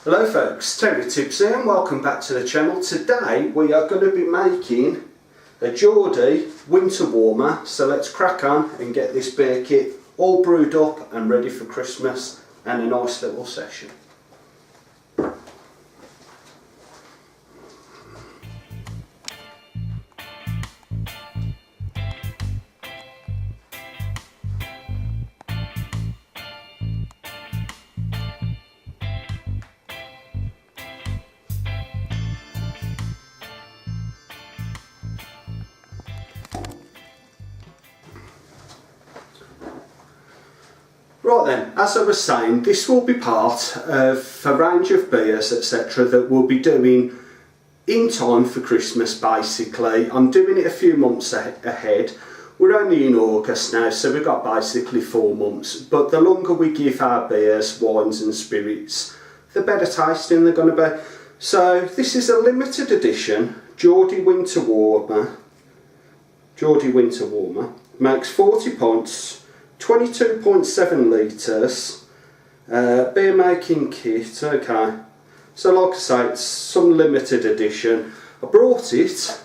Hello folks, Terry Tibbs here and welcome back to the channel. Today we are going to be making a Geordie winter warmer, so let's crack on and get this beer kit all brewed up and ready for Christmas and a nice little session. Right then, as I was saying, this will be part of a range of beers, etc. that we'll be doing in time for Christmas basically. I'm doing it a few months ahead. We're only in August now, so we've got basically 4 months. But the longer we give our beers, wines and spirits, the better tasting they're going to be. So this is a limited edition Geordie Winter Warmer. Geordie Winter Warmer. Makes 40 pints. 22.7 litres, beer making kit, okay, so like I say, it's some limited edition. I brought it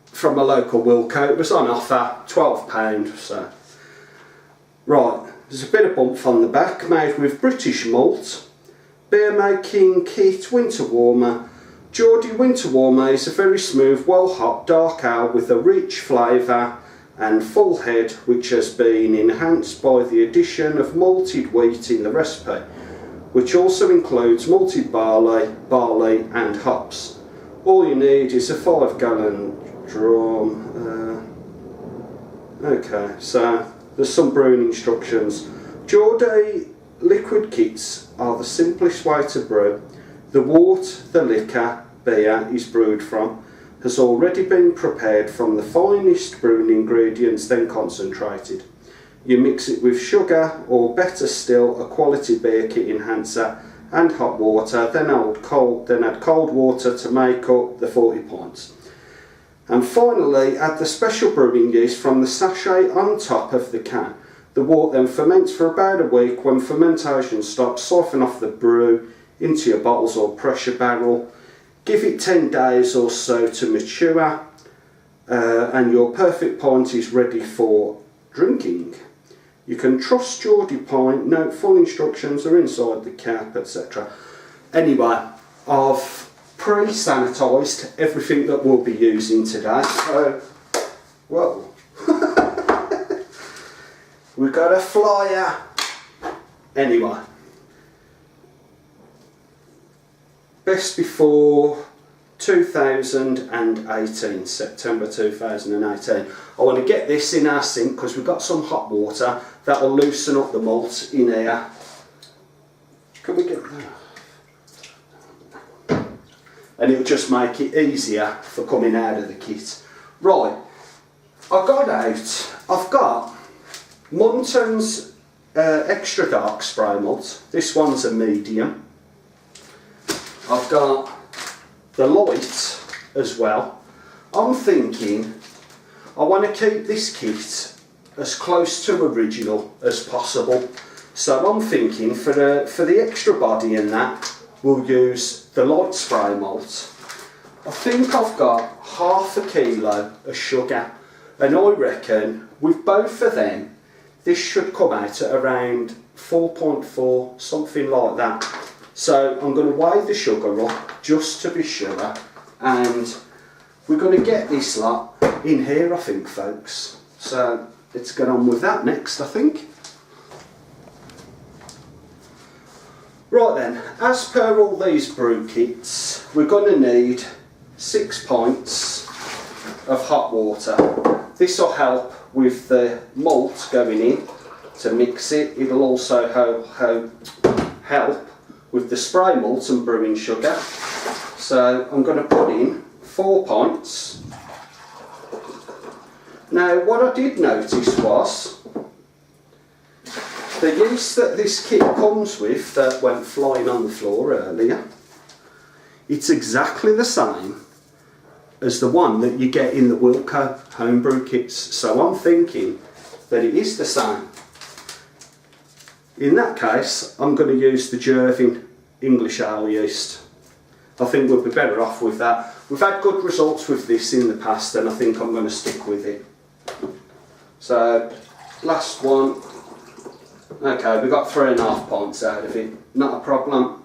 from a local Wilco, it was on offer, £12 or so. Right, there's a bit of bump on the back, made with British malt, beer making kit, winter warmer. Geordie Winter Warmer is a very smooth, well hopped dark ale with a rich flavour and full head, which has been enhanced by the addition of malted wheat in the recipe, which also includes malted barley and hops. All you need is a 5-gallon drum. Okay, so there's some brewing instructions. Geordie liquid kits are the simplest way to brew. The wort the liquor beer is brewed from has already been prepared from the finest brewing ingredients, then concentrated. You mix it with sugar, or better still, a quality beer kit enhancer and hot water, then add cold water to make up the 40 pints. And finally, add the special brewing yeast from the sachet on top of the can. The wort then ferments for about a week. When fermentation stops, siphon off the brew into your bottles or pressure barrel. Give it 10 days or so to mature and your perfect pint is ready for drinking. You can trust Geordie pint, note full instructions are inside the cap, etc. Anyway, I've pre-sanitised everything that we'll be using today. So, whoa. We've got a flyer. Anyway. Best before 2018, September 2018. I want to get this in our sink because we've got some hot water that will loosen up the malt in here. Can we get that? And it'll just make it easier for coming out of the kit. Right, I've got Munton's extra dark spray malt. This one's a medium. I've got the light as well. I'm thinking I want to keep this kit as close to original as possible. So I'm thinking for the extra body in that, we'll use the light spray malt. I think I've got ½ kilo of sugar, and I reckon with both of them, this should come out at around 4.4, something like that. So I'm going to weigh the sugar up just to be sure, and we're going to get this lot in here, I think, folks. So let's get on with that next, I think. Right then, as per all these brew kits, we're going to need 6 pints of hot water. This will help with the malt going in to mix it. It'll also help with the spray malt and brewing sugar. So I'm going to put in 4 pints. Now what I did notice was the yeast that this kit comes with that went flying on the floor earlier, it's exactly the same as the one that you get in the Wilco homebrew kits. So I'm thinking that it is the same. In that case, I'm going to use the Jervin English ale yeast. I think we'll be better off with that. We've had good results with this in the past, and I think I'm going to stick with it. So, last one. Okay, we got 3.5 pints out of it. Not a problem.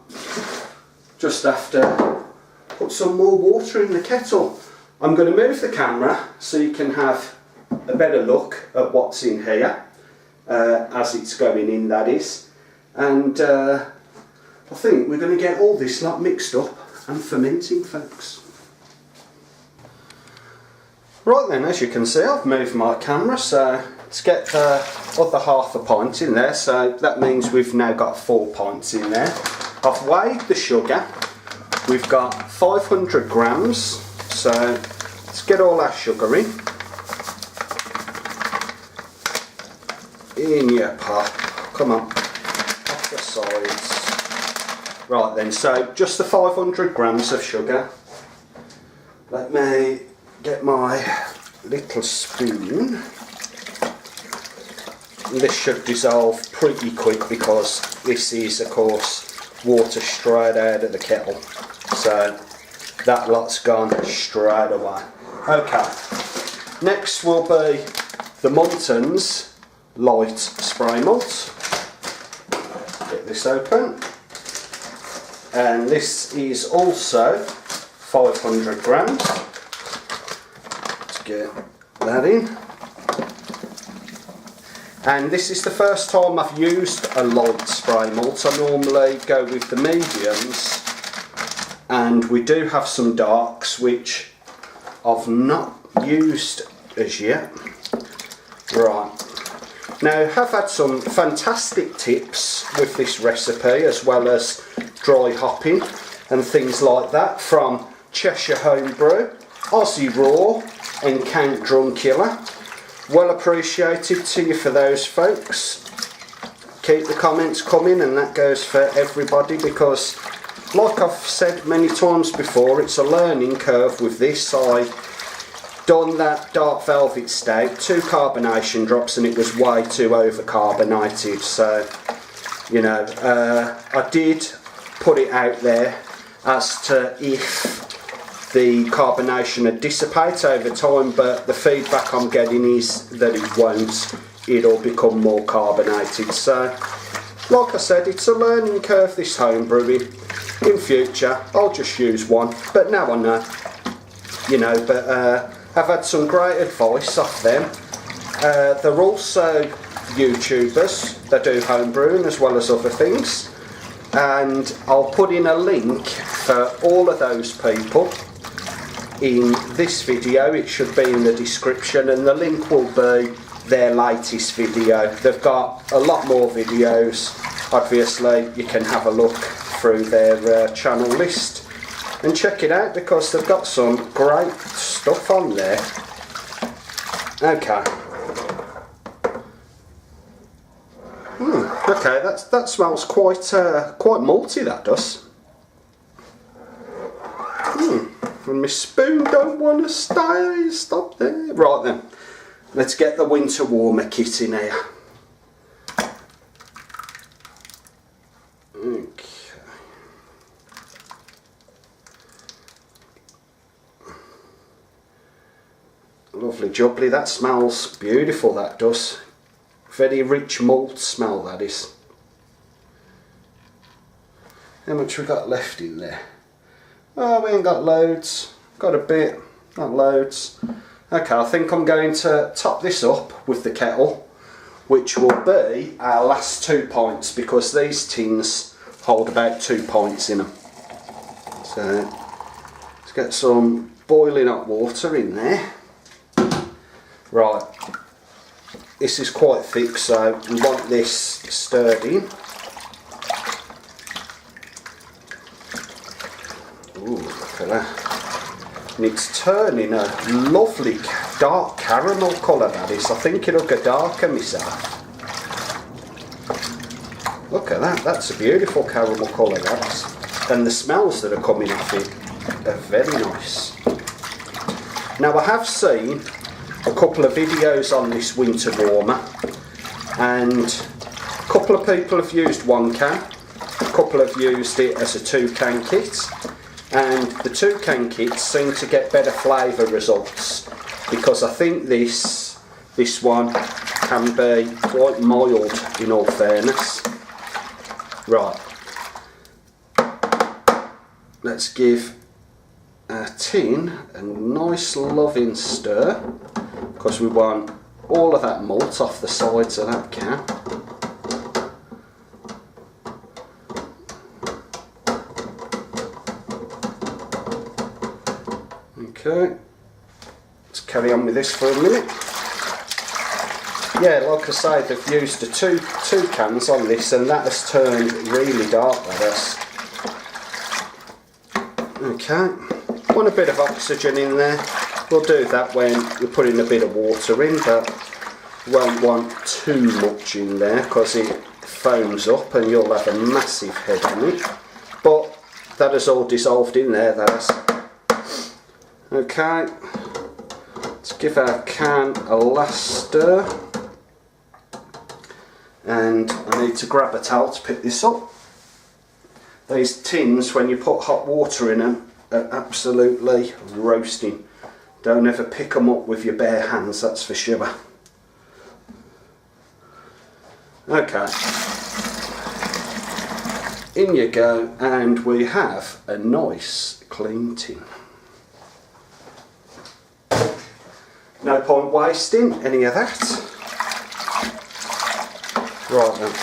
Just have to put some more water in the kettle. I'm going to move the camera so you can have a better look at what's in here as it's going in, that is. And I think we're going to get all this lot mixed up and fermenting, folks. Right then, as you can see, I've moved my camera, so let's get the other half a pint in there. So that means we've now got 4 pints in there. I've weighed the sugar. We've got 500 grams, so let's get all our sugar in. In your pot, come on, off the sides. Right then, so just the 500 grams of sugar. Let me get my little spoon. This should dissolve pretty quick because this is, of course, water straight out of the kettle. So that lot's gone straight away. Okay, next will be the Muntons light spray malt. Get this open. And this is also 500 grams. Let's get that in. And this is the first time I've used a light spray malt. I normally go with the mediums, and we do have some darks which I've not used as yet. Right. Now, I have had some fantastic tips with this recipe, as well as dry hopping and things like that, from Cheshire Homebrew, Aussie Raw and Count Drunkula. Well appreciated to you for those, folks. Keep the comments coming, and that goes for everybody, because like I've said many times before, it's a learning curve with this. I done that dark velvet stout, 2 carbonation drops, and it was way too over carbonated. So, you know, I did put it out there as to if the carbonation would dissipate over time, but the feedback I'm getting is that it won't. It'll become more carbonated. So, like I said, it's a learning curve, this home brewing. In future, I'll just use one, but now I know, you know. But I've had some great advice off them. They're also YouTubers. They do home brewing as well as other things, and I'll put in a link for all of those people in this video. It should be in the description, and the link will be their latest video. They've got a lot more videos. Obviously, you can have a look through their channel list and check it out, because they've got some great stuff on there. Okay. Okay, that smells quite malty, that does. And my spoon don't want to stay. Stop there. Right then, let's get the winter warmer kit in here. Okay. Lovely jubbly. That smells beautiful, that does. Very rich malt smell, that is. How much we got left in there? Oh, we ain't got loads. Got a bit, not loads. Okay, I think I'm going to top this up with the kettle, which will be our last 2 pints, because these tins hold about 2 pints in them. So let's get some boiling hot water in there. Right, this is quite thick, so we want this stirred in. Ooh, look at that. And it's turning a lovely dark caramel colour, that is. I think it'll go darker myself. Look at that, that's a beautiful caramel colour, that is. And the smells that are coming off it are very nice. Now, I have seen a couple of videos on this winter warmer, and a couple of people have used 1 can, a couple have used it as a 2-can kit, and the 2-can kits seem to get better flavour results, because I think this one can be quite mild in all fairness. Right, let's give our tin a nice loving stir, because we want all of that malt off the sides of that can. Okay, let's carry on with this for a minute. Yeah, like I say, they've used the two cans on this, and that has turned really dark, that has. Okay, want a bit of oxygen in there. We'll do that when we're putting a bit of water in, but won't want too much in there because it foams up and you'll have a massive head on it. But that is all dissolved in there, that is. Okay, let's give our can a last stir. And I need to grab a towel to pick this up. These tins, when you put hot water in them, are absolutely roasting. Don't ever pick them up with your bare hands, that's for sure. Okay, in you go, and we have a nice clean tin. No point wasting any of that. Right then,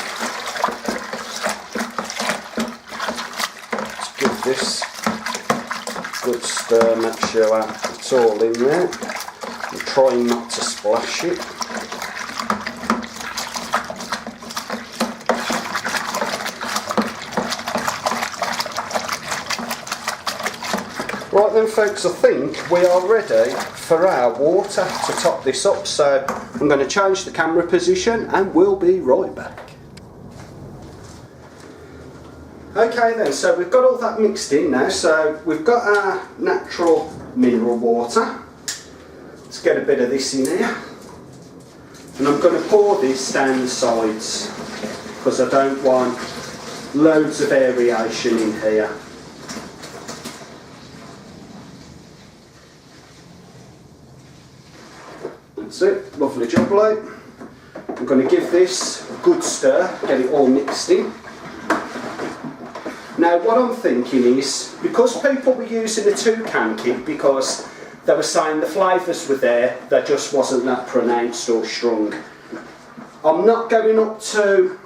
let's give this a good stir, make sure it's all in there. I'm trying not to splash it. Right then folks, I think we are ready for our water to top this up, so I'm going to change the camera position and we'll be right back. Okay then, so we've got all that mixed in now, so we've got our natural mineral water. Let's get a bit of this in here, and I'm going to pour this down the sides because I don't want loads of variation in here. That's it, lovely jubbly. I'm going to give this a good stir, get it all mixed in. Now what I'm thinking is, because people were using a 2-can kit because they were saying the flavours were there, they just wasn't that pronounced or strong. I'm not going up to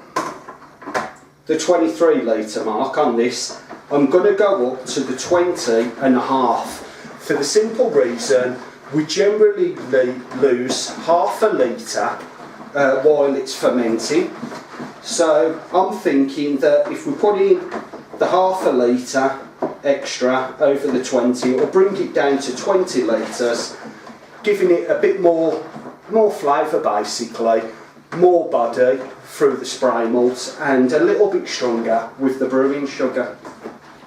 the 23 litre mark on this. I'm going to go up to the 20.5 for the simple reason we generally lose half a litre while it's fermenting. So I'm thinking that if we put in the half a litre extra over the 20, it'll bring it down to 20 litres, giving it a bit more flavour basically, more body through the spray malt, and a little bit stronger with the brewing sugar.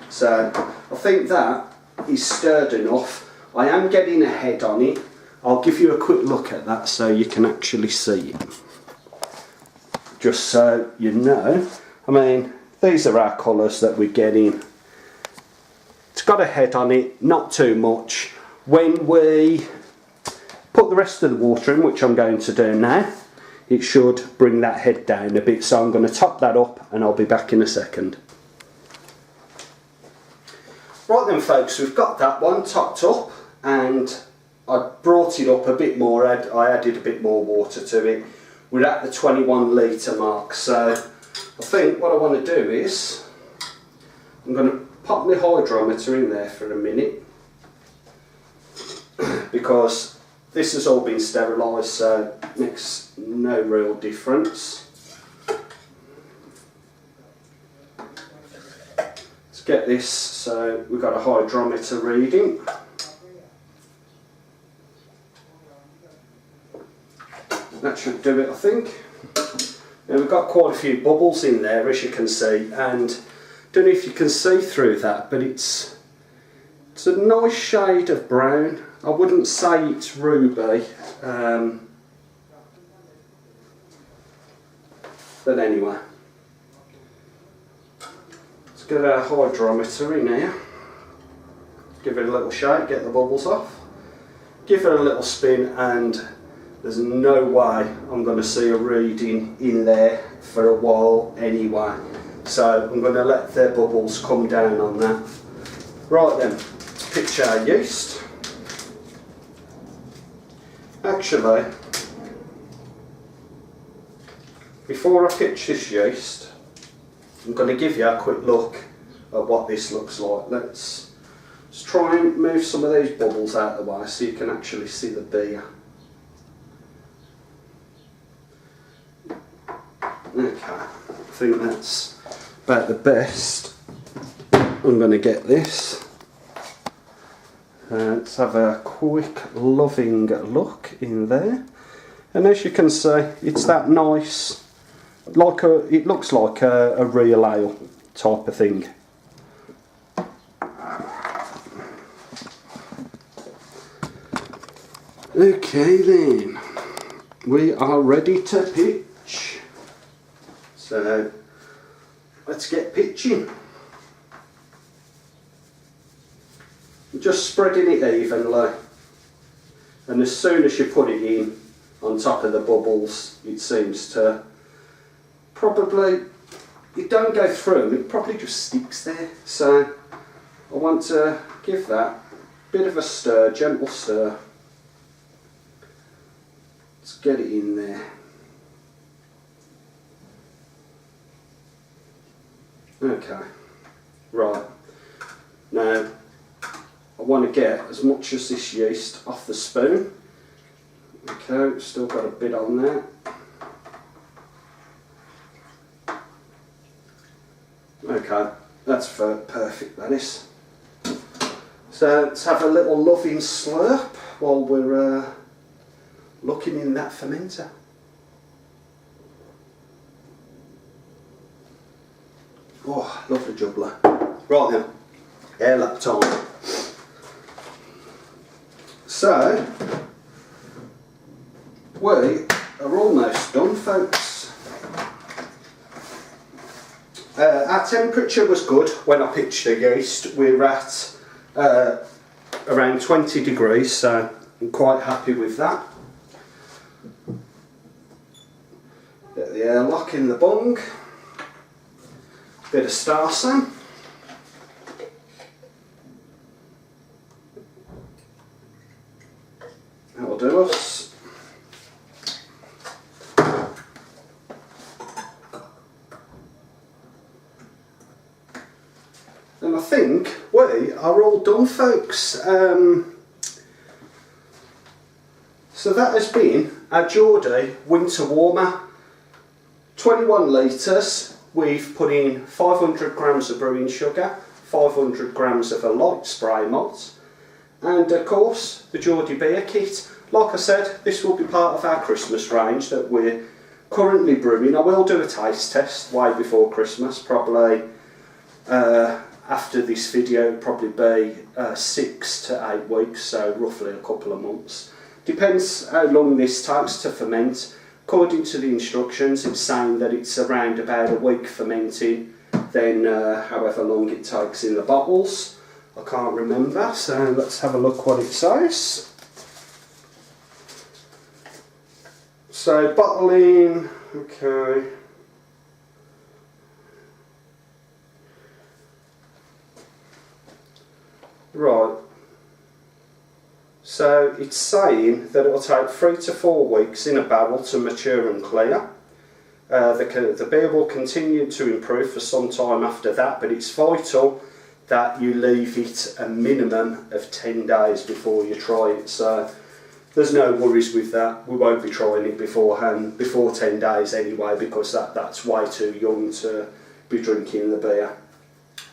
So I think that is stirred enough. I am getting a head on it. I'll give you a quick look at that so you can actually see it. Just so you know, I mean, these are our colours that we're getting. It's got a head on it, not too much. When we put the rest of the water in, which I'm going to do now, it should bring that head down a bit. So I'm going to top that up and I'll be back in a second. Right then folks, we've got that one topped up, and I brought it up a bit more. I added a bit more water to it. We're at the 21 litre mark, so I think what I want to do is I'm going to pop my hydrometer in there for a minute because this has all been sterilised, so it makes no real difference. Let's get this, so we've got a hydrometer reading. That should do it, I think. Now we've got quite a few bubbles in there, as you can see, and I don't know if you can see through that, but it's a nice shade of brown. I wouldn't say it's ruby, but anyway. Let's get our hydrometer in here. Give it a little shake, get the bubbles off. Give it a little spin, and there's no way I'm going to see a reading in there for a while anyway. So I'm going to let the bubbles come down on that. Right then, let's pitch our yeast. Actually, before I pitch this yeast, I'm going to give you a quick look at what this looks like. Let's try and move some of these bubbles out of the way so you can actually see the beer. Okay, I think that's about the best I'm going to get this. Let's have a quick loving look in there, and as you can see, it's that nice, it looks like a real ale type of thing. Okay then, we are ready to pitch, so let's get pitching. Just spreading it evenly, and as soon as you put it in on top of the bubbles, it seems to probably, it don't go through, it probably just sticks there. So I want to give that a bit of a stir, gentle stir. Let's get it in there. Okay, right, now I want to get as much as this yeast off the spoon. Okay, still got a bit on there. Okay, that's perfect, that is. So let's have a little loving slurp while we're looking in that fermenter. Oh, lovely jubbler. Right then, air lap time. So, we are almost done, folks. Our temperature was good when I pitched the yeast. We're at around 20 degrees, so I'm quite happy with that. Get the airlock in the bung. Bit of star san. That'll do us. And I think we are all done, folks. So that has been our Geordie winter warmer. 21 litres. We've put in 500 grams of brewing sugar, 500 grams of a light spray malt, and of course the Geordie beer kit. Like I said, this will be part of our Christmas range that we're currently brewing. I will do a taste test way before Christmas, probably after this video. It'll probably be 6 to 8 weeks, so roughly a couple of months. Depends how long this takes to ferment. According to the instructions, it's saying that it's around about a week fermenting, then however long it takes in the bottles. I can't remember, so let's have a look what it says. So bottling, okay. Right. So it's saying that it will take 3 to 4 weeks in a barrel to mature and clear. The beer will continue to improve for some time after that, but it's vital that you leave it a minimum of 10 days before you try it. So there's no worries with that. We won't be trying it beforehand, before 10 days anyway, because that's way too young to be drinking the beer.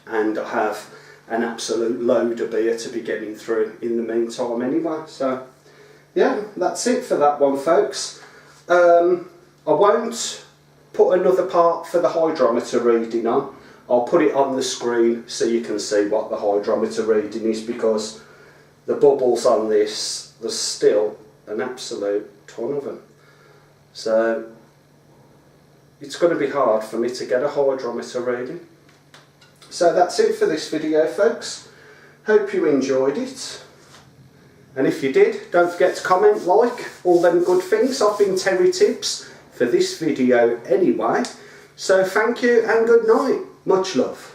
And I have an absolute load of beer to be getting through in the meantime anyway. So yeah, that's it for that one, folks. I won't put another part for the hydrometer reading on. I'll put it on the screen so you can see what the hydrometer reading is, because the bubbles on this, there's still an absolute ton of them. So it's going to be hard for me to get a hydrometer reading. So that's it for this video, folks. Hope you enjoyed it. And if you did, don't forget to comment, like, all them good things. I've been Terry Tibbs for this video anyway. So thank you and good night. Much love.